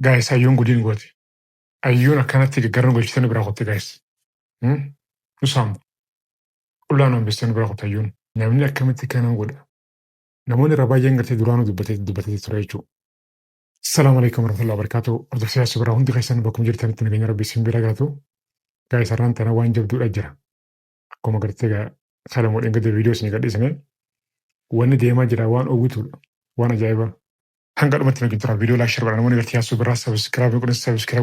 Guys, ayyuun gudiin gooti. Ayyuun akkanatti gaggarran golchitanii bira qotte guys. Nusaamu. Qullaa nuun beestanii bira qotte ayyuun. Namni akkamitti kana godha. Namoonni irra baay'een gartee duraanuu dubbatee ture jechuudha. Assalamu alaikum warahmatullahi wabarakatuh. Hordoftoota yaasuu biraa hundi keessan bakkuma jirtanitti nageenya rabbii isin bira gaatu. Guys, har'aan tana waan jabduudha jira. Akkuma gartee salamoodhaan gadi viidiyoo isin gadhiisanii wanni deemaa jira waan oguutuudha. Waan ajaa'ibaa. Hanga dhumatti nagin tura viidiyoo laashar godha namoonni gartee yaasuu biraa sabiskiraayib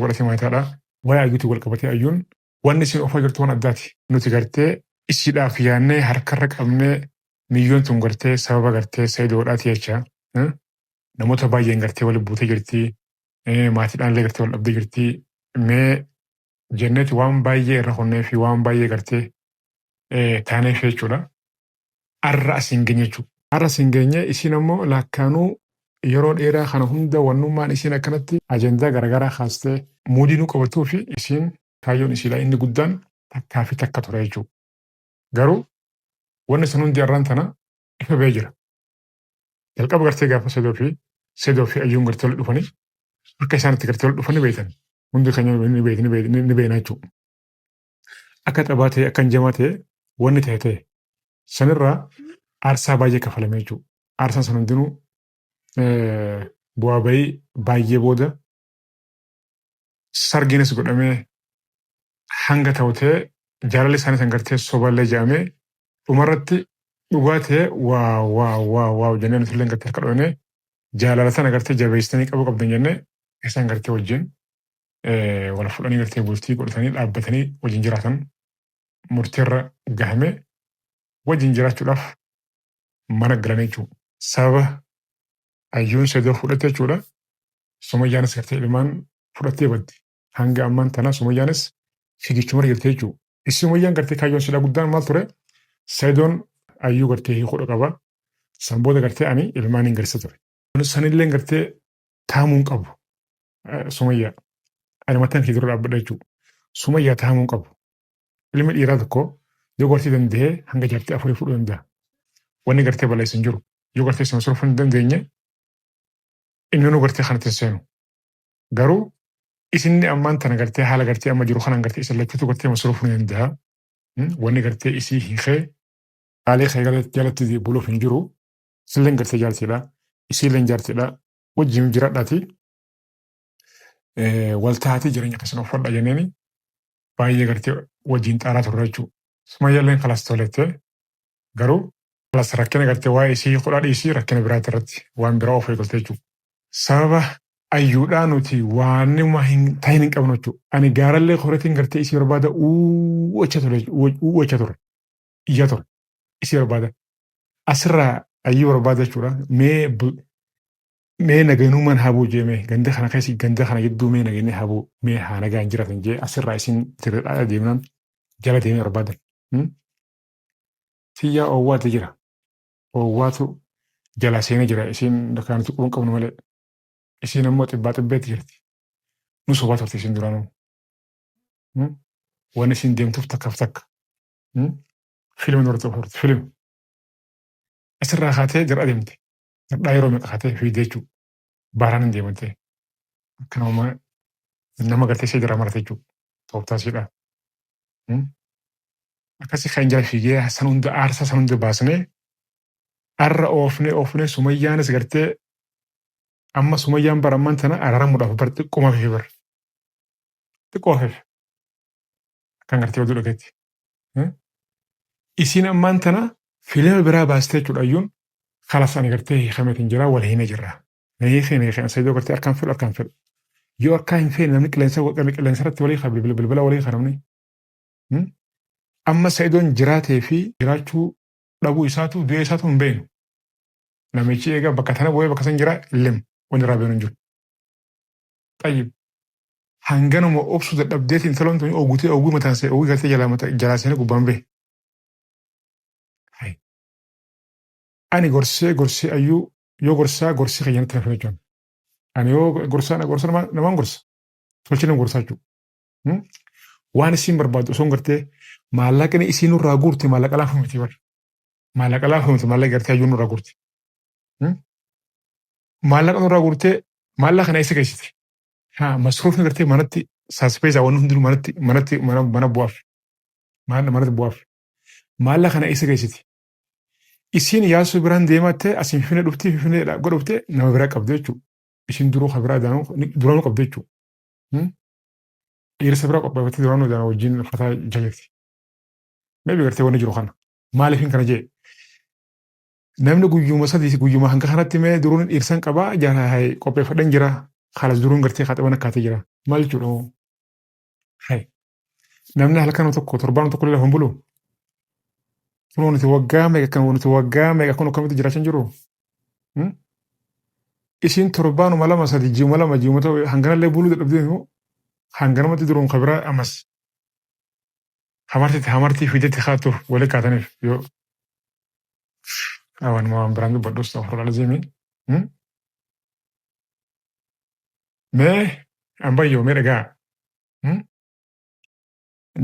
godhatee maayitaadha. Waa'ee ayyuutti wal qabatee ayyuun wanni isin ofaa jirtu waan addaati. Nuti gartee isiidhaaf yaannee harkarra qabnee miyyoon tun gartee sababa gartee sayidoodhaati jecha. Namoota baay'een gartee wal buutee jirti. Maatiidhaan illee gartee wal dhabdee jirti. Mee jenneeti waan baay'ee irra honnee fi waan baay'ee gartee taaneef jechuudha. Arra asiin geenye jechuudha. Arra asiin geenye isin ammoo lakkaanuu yeroo dheeraa kana hunda wannummaan isin akkanatti ajandaa garaagaraa kaastee muudinuu qabatuu fi isin kaayyoon isiidhaa inni guddaan takkaa fi takka ture jechuudha. Garuu wanni sun hundi arraan tana ifa ba'ee jira. Jalqaba gartee gaafa sedoo fi ayyuun gartee wal dhufanii akka isaanitti gartee wal dhufanii beekan. Hundi keenya ni beekna jechuudha. Akka taphaa ta'e akka injamaa ta'e wanni ta'e sanirraa aarsaa baay'ee kafalame jechuudha. Aarsaan san hundinuu bu'aa bahii baay'ee booda sargiinis godhamee hanga ta'u ta'e jaalalli isaanii san gartee soballee jedhamee dhumarratti dhugaa ta'e waa jennee nuti illee gartee harka dhoonee jaalala sana gartee jabeessanii qabdan jennee isaan gartee wajjin wal fudhanii gartee bultii godhatanii dhaabbatanii wajjin jiraatan murtiirra gahame wajjin jiraachuudhaaf mana galanii jechuudha. Sababa ayyuun sedoo fudhate jechuudha. Sumayyaanis gartee ilmaan fudhattee baddi. Hanga ammaan tana sumayyaanis fiigichuma jirte jechuudha. Sumayyaan gartee kaayyoon sidhaa guddaan maal ture? Sedoon ayyuu gartee hiikudha qaba. Sanbooda gartee ani ilmaan hin garsiisa ture. Sanillee gartee taamuun qabu. Sumayyaa. Ani mataan kee dura dhaabbadha jechuudha. Sumayyaa taamuun qabu. Ilmi dhiiraa tokko yoo gartee danda'ee hanga jaartii afurii fudhuu danda'a. Wanni gartee balleessan jiru. Yoo gartee sana surfuu hin dandeenye inni nu gartee kanatti seenu. Garuu isinni ammaan tana gartee haala gartee amma jiru kanaan gartee isa lachuutu gartee masruufuu ni danda'a. Wanni gartee isii hiikee haalee kee jalatti buluuf hin jiru. Isilleen gartee jaartiidha. Isiilleen jaartiidha. Wajjin jiraadhaati. Waltaatii jireenya akkasuma uffadha jenneeni baay'ee gartee wajjin xaaraa turre jechuudha. Sumayyaalleen kalas tolettee garuu kalas rakkina gartee waa'ee isii hodhaa dhiisii rakkina biraati irratti waan biraa of eegalte jechuudha. Sababa ayyuudhaa nuti waan tahin hin qabnu jechuudha. Ani gaarallee horatiin gartee isii barbaada uwwacha ture. Iyya ture. Isii barbaada. Asirraa ayyuu barbaada jechuudha. Mee nageenumaan habuu jeemee ganda kana keessi ganda kana gidduu mee nageenee habuu mee haa nagaan jiraatan jee asirraa isin tirridhaa deemnaan jala deemee barbaadan. Xiyyaa oowwaatu jira. Oowwaatu jala seenee jira. Isin kaanitti quban qabnu malee. Isin ammoo xibbeetti jirti. Nu sobaa turte isin duraanuu. Waan isin deemtuuf takkaaf takka. Fiilmi nurra ta'u turte fiilmi. Asirraa kaatee jira adeemte. Jardhaa yeroo meeqa kaatee fiigdee jechuudha. Baaraan hin deemante. Akkanuma nama gartee ishee jira marate jechuudha. Tooftaasiidha. Akkasii kan jala fiigee san hunda aarsaa san hunda baasnee arra oofnee sumayyaanis gartee amma sumayyaan bara ammaan tana araaramuudhaaf bar xiqquma fi bar. Xiqqoo fi akkan gartee oduu dhageetti. Isin ammaan tana fiilima biraa baastee jechuudha ayyuun kalas ani gartee hiikameetiin jira wal hiine jirra. Na hiikeen sayidoo gartee harkaan fedhu. Yoo harkaa hin feene namni qilleensa irratti walii haa bilbila walii haa namni. Amma sayidoon jiraatee fi jiraachuu dhabuu isaatu du'ee isaatu hin beeknu. Namichi egaa bakka tana bu'ee bakka san jira lim wanni irraa beeknu hin jiru. Tayyib. Hanganuma obsu dadhabdeetiin intaloon tuni oguu mataan see oguu galtee jalaa seenee gubbaan bee. Ani gorsee ayyuu yoo gorsii kiyyanatti nafa jechuudha. Ani yoo gorsaa namaan gorsa. Tolchina gorsaa jechuudha. Waan isin barbaadu osoo gartee maallaqni isin nurraa guurte maallaqa laafu miti bar. Maallaqa laafu miti maallaqa gartee ayyuu nurraa guurte. Maallaqa nurraa guurtee maallaqa kana eessa geessite? ها مصروف نقرتي منتي ساسبيزا ونهم دول منتي mana bu'aaf mana bu'aaf maallaqa kana isa geessiti. Isiin yaasuu biraan deemattee asiin finfinnee dhuftee finfinnee godhuftee nama biraa qabdu jechuudha. Ishiin duruu kan biraa duraanuu qabdu jechuudha. Dhiirsa biraa qopheeffattee duraanuu daanuu wajjin uffataa jaletti. Mee biqiltee wanni jiru kana maaliifin kana jee namni guyyuma sadii guyyuma hanga kanatti mee duruun dhiirsan qabaa jaalaa qopheeffadhan jira haala duruun gartee kaaxaban akkaatee jira maal jechuudha. Namni halkan tokko torbaan tokko illee hin bulu. Kun nuti waggaa meeqa kun akkamitti jiraachaa jiru? Isiin torbaanuma lama sadii ji'uma lama ji'uma ta'u hanganallee buluu dadhabdee immoo hanganamatti duruun kabiraa ammas hamartii fideetti haatuuf walii kaataniif yoo waan biraan dubbadhus ta'u horaa lazeemi. Mee ambayyoo mee dhagaa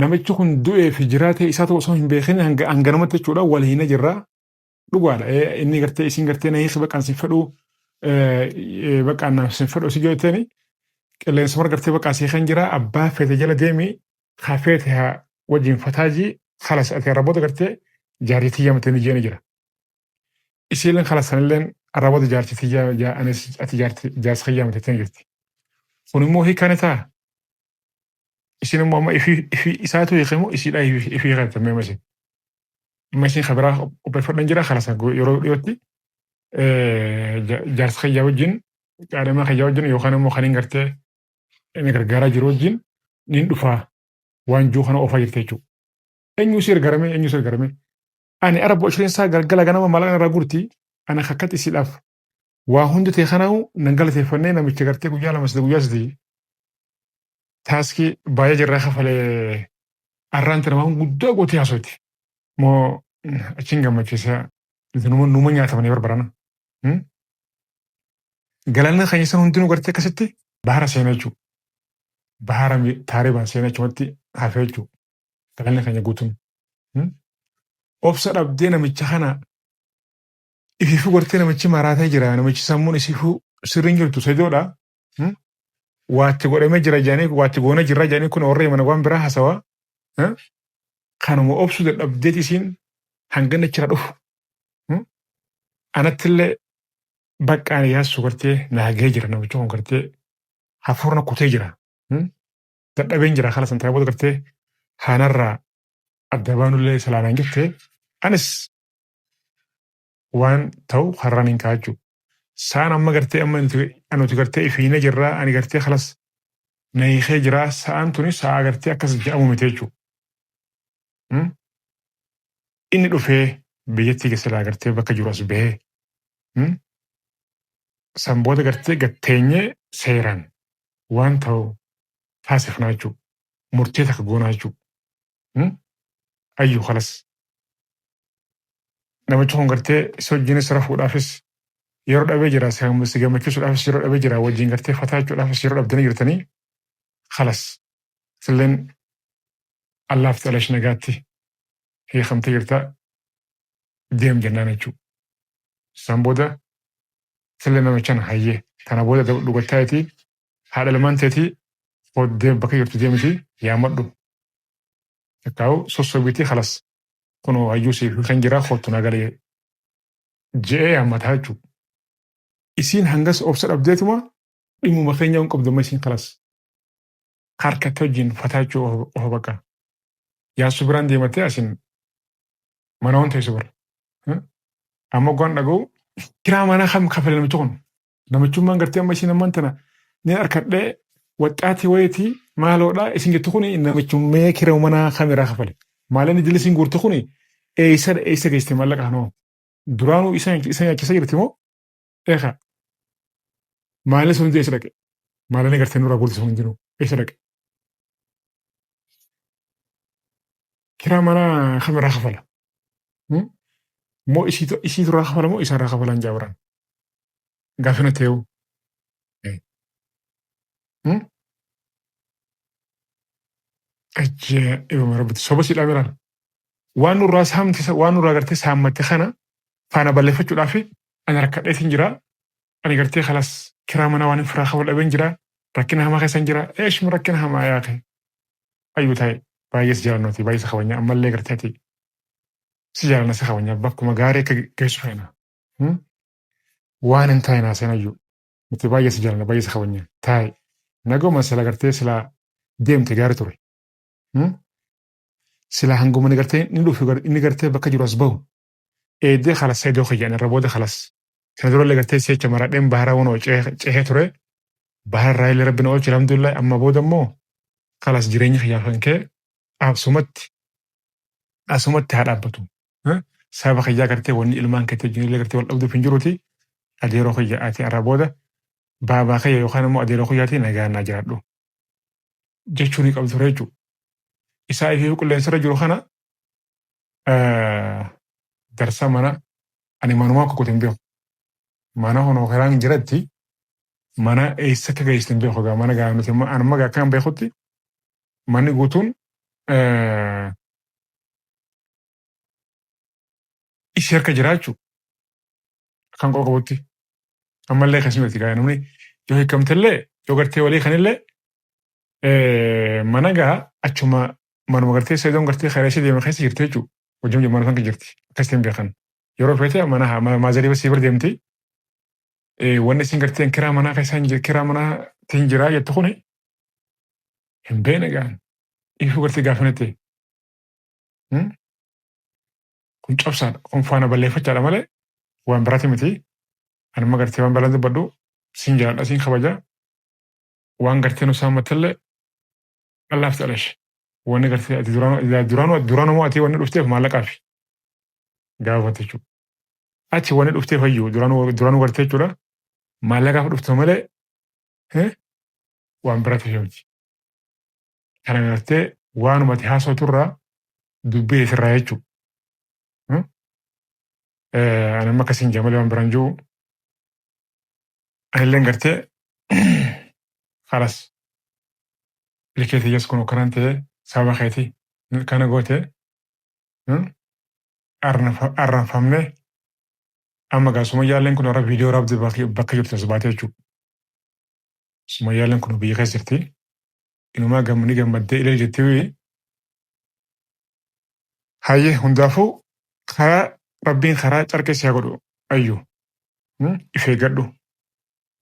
namichi kun du'ee fi jiraatee isaa ta'uu osoo hin beekin hanganamatti jechuudha wal hina jirraa dhugaadha. Inni gartee isiin gartee na hiisa baqaan sin fedhuu baqaan naaf sin fedhuu si jettanii qilleensa mara gartee baqaa siixan jira abbaa feete jala deemi haa feete haa wajjin fataajii halas ati arraboota gartee jaartitii yaamatanii jeeni jira. Isiileen halas sanilleen arraboota jaartitii ati jaarsa yaamatanii jirti. Kun immoo hiikaan ta'a. Isin immoo amma ifi isaatu hiikamu isiidhaa ifi hiikatamee masi. Masiin kabiraa qopheeffadhan jira halas yeroo dhiyootti jaarsa kiyyaa wajjin qaadama kiyyaa wajjin yookaan immoo kan hin gartee inni gargaaraa jiru wajjin niin dhufaa waan juu kana oofaa jirte jechuudha. Eenyu si ergarame ani arabbo isheen isaa galgala ganama maallaqaan irraa gurti ana akkatti isiidhaaf waa hundi ta'e kanaahu nan galateeffannee namicha gartee guyyaa lama sadii guyyaa sadii taaskii baay'ee jirraa kafalee arraanti namaa guddaa gootee haasofti. Moo achiin gammachiisaa numa nyaatamanii barbaadana. Galanni kan isaan hundinuu gartee akkasitti bahara seenaa jechuudha. Bahara taaribaan seenaa achumatti hafee jechuudha. Galanni kan guutuun. Obsa dhabdee namicha kana ifiifuu gartee namichi maraatee jira namichi sammuun isiifuu sirriin jirtu sajoodha. Waatti godhamee jira jaanii waatti goona jirra jaanii kun warree mana waan biraa haasawaa. Kanuma obsu dadhabdeet isiin hangana achira dhufu. Anattillee baqqaan yaassu gartee naagee jira namicha kun gartee hafuurna kutee jira. Dadhabeen jira haala santaa booda gartee haanarraa adda baanullee salaanaan jettee anis waan ta'u har'aan hin kaa'achu. Sa'aan amma gartee amma nuti gartee ifiine jirraa ani gartee halas na hiikee jiraa sa'aan tuni sa'a gartee akkas jedhamu miti jechuudha. Inni dhufee biyyattii keessa gartee bakka jiru as bahee sanboota gartee gatteenyee seeraan waan ta'u taasifnaa jechuudha. Murtee takka goonaa jechuudha. Ayyuu halas. Namichi kun gartee isa wajjinis rafuudhaafis yeroo dhabee jira si gammachiisuudhaafis yeroo dhabee jira wajjin gartee fataachuudhaafis yeroo dhabdanii jirtanii halas. Silleen allaafti alash nagaatti hiikamtee jirta deem jennaan jechuudha. Isaan booda sillee namichaan hayyee kana booda dhugattaayitii haadha lamaan ta'etii bakka jirtu deemiti yaamadhu. Takkaa'u sossobiitii halas kunoo hayyuu siif kan jira kootu nagalee je'ee yaammataa jechuudha. Isiin hangas obsa dhabdeetuma dhimmuma keenya hin qabdu isiin halas. Harkatti wajjin fataachuu ofa bakka. Yaasuu biraan deemattee asiin mana waan teessu bira. Amma goon dhaga'u kiraa manaa kam kafale namichi kun. Namichummaan gartee amma isiin ammaan tana ni harkadhee waxxaatii wayitii maaloodhaa isin jettu kuni namichummee kiraa manaa kamiraa kafale. Maalaan idilee isin guurtu kuni eessa geessite maallaqa kanoo. Duraanuu isa nyaachisa jirti moo eegaa. Maalaan sun eessa dhaqe. Maalaan gartee nurraa guurti sun hin jiru eessa dhaqe. Kiraa manaa kamiraa kafala. Moo isiitu irraa kafala moo isaarraa kafalaan jaabaran. Gaafina ta'uu. Ajaa'iba rabbitti soba siidhaa biraan. Waan nurraa gartee saammatte kana faana balleeffachuudhaaf ani rakkadheetiin jira. Ani gartee kalas kiraa manaa waan firaa kafala dhabeen jira. rakkina hamaa keessa hin jira eeshuma rakkina hamaa yaaqe ayyuu ta'e baay'ees jaalannooti baay'ees kabanya ammallee garteeti si jaalanna si kabanya bakkuma gaarii akka geessu feena waan hin taa'e naaseen ayyuu nuti baay'ees jaalanna baay'ees kabanya taa'e nagoma sila gartee sila deemte gaarii ture sila hanguma ni gartee inni dhufu inni gartee bakka jiru as bahu eedee khalas seedoo kiyyan irra booda khalas kana durallee gartee seecha maradheen bahara wanoo ceehee ture bahara illee rabbina oolche alhamdulillah amma booda immoo khalas jireenya kiyyaa kan kee asumatti haa dhaabbatu sababa kiyyaa gartee wanni ilmaan keettee jireenya gartee wal dhabduuf hin jiruuti adeeroo kiyyaa ati irra booda baabaa kiyya yookaan immoo adeeroo kiyyaati nagaannaa jiraadhu jechuu ni qabdu ture jechuudha. Isaa ifee qilleensarra jiru kana darsa mana ani manumaa kokkote hin beeku. Mana honoo karaan jiratti mana eessa akka geessu hin beeku mana gaa nuti anuma gaa kan beekutti manni guutuun ishee harka jiraachuu kan qoqqabutti ammallee akkasumatti gaa namni yoo hiikamtellee yoo gartee walii kanillee mana gaa achuma manuma gartee seedoon gartee karaa ishee deemee keessa jirti jechuudha. Wajjin mana kan jirti akkasitti beekan. Yeroo feete mana maazarii basii bira deemti. Wanni isin gartee kiraa manaa keessaa kiraa manaa tiin jiraa jettu kuni hin beekne gaan ifuu gartee gaafanette. Kun cabsaadha. Kun faana balleeffachaadha malee waan biraati miti. Anuma gartee waan balaan dubbadhu siin jiraadha siin kabaja. Waan gartee nu saammattillee allaaf xalash. Wanni gartee ati duraanuu ati wanni dhufteef maallaqaafi gaafate jechuudha. Achi wanni dhufteef hayyuu duraanuu gartee jechuudha. Maallaqaaf dhufte malee waan biraati miti. Kana gartee waanuma ati haasawturraa dubbii isirraa jechuudha. Ani amma akkasiin jamalee waan biraan jiru anillee gartee kalas ilkeetii jas kun kanaan ta'ee sababa keetii kana gootee arranfamnee amma gaa sumayyaalleen kun warra viidiyoo raabde bakka jirtu as baatee jechuudha. Sumayyaalleen kun biyya keessa jirti. Inumaa gammanii gammaddee illee jettii hayyee hundaafuu karaa rabbiin karaa carqeessi haa godhu ayyuu ifee gadhu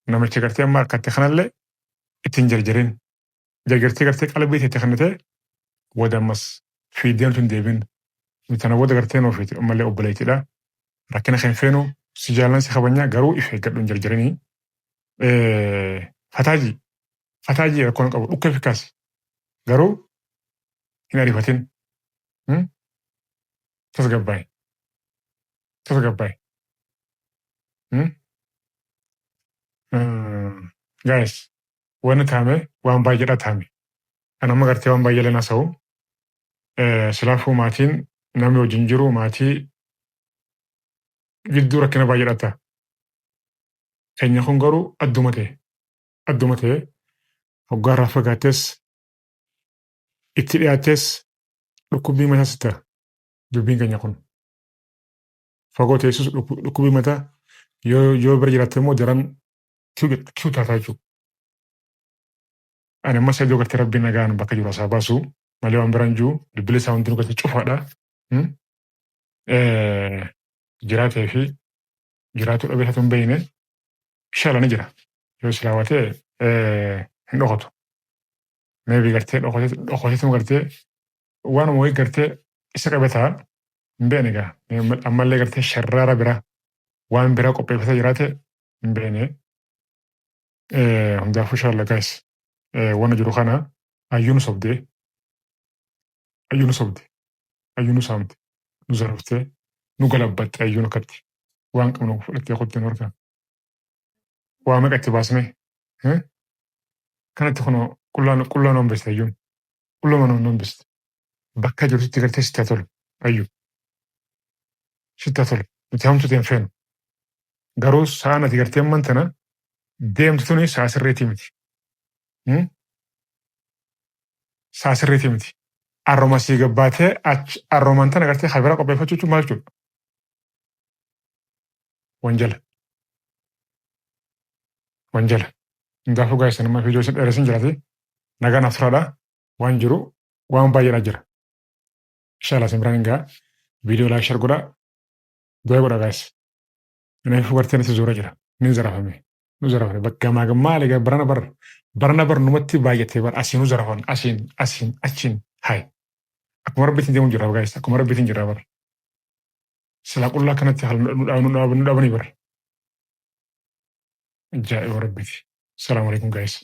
namichi gartee amma harkatte kanallee ittiin jarjarin jarjartee gartee qalbii teette kannatee wada ammas fiideen tun deebin tana wada gartee noo fiiti ammallee obboleettiidha rakkina kan feenu si jaalan si kabanyaa garuu ifee gadhu hin jarjarinii fataajii rakkoon qabu dhukkee fikkaas garuu hin ariifatin tasgabbaa'e. Guys, wanni taame waan baay'eedha taame. Kan amma gartee waan baay'ee lana sa'u. Silaafuu maatiin namni wajjin jiru maatii gidduu rakkina baay'eedha ta'a. Keenya kun garuu adduma ta'e hoggaarraa fagaattes itti dhiyaattes dhukkubbii mataas ta'a dubbiin keenya kun. Fagoo teessus dhukkubii mataa yoo bira jiraatte immoo daran kiu taataa jechuudha. Ani ammas iddoo gartee rabbiin nagaan bakka jiru asaa baasu malee waan biraan jiru dubbilee isaa wanti nu gartee cufaadha. Jiraatee fi jiraatuu dhabee isaatu hin beekne shaala ni jira. Yoo silaawatee hin dhokotu. Meebii gartee dhokoteetu gartee waanuma wayii gartee isa qabataa hin beekne egaa ammallee gartee sharraara biraa waan biraa qopheeffatee jiraate hin beekne hundaafuu shaalla gaas wanna jiru kana ayyuu nu sobdee ayyuu nu saamte nu zaraftee nu galabbatte ayyuu nu kabte waan qabnu fudhattee qottee nu argaa waa meeqa itti baasne kanatti kunoo qullaa noon beste ayyuun qulluma noon beste bakka jirtutti gartee sitti haa tolu ayyuu. Sitti haa tolu nuti hamtu ta'e hin feenu garuu sa'aan ati gartee amman tana deemtu tuni sa'a sirreetii miti. Sa'a sirreetii miti. Arrooma sii gabbaatee arroomaan tana gartee habira qopheeffachuu jechuun maal jechuudha? Wanjala. Kanaafuu gaa'is nama viidiyoo isin dheeressin jiraate nagaan afuraadha waan jiru waan baay'eedha jira. Inshallah isin biraan gaa viidiyoo laayik shar godhaa du'aa godhaa gaa'is. Kanaafuu garteen itti zuura jira ni zarafame nu zarafame bakka maagammaa egaa barana bar numatti baay'atee bar asiin nu zarafan asiin achiin hayi. Akkuma rabbiitiin deemuun jira gaa'is akkuma rabbiitiin jira bar. Silaa qullaa kanatti nu dhaabanii bar. Ajaa'iba rabbiiti. Salaamu alaikum gaa'is.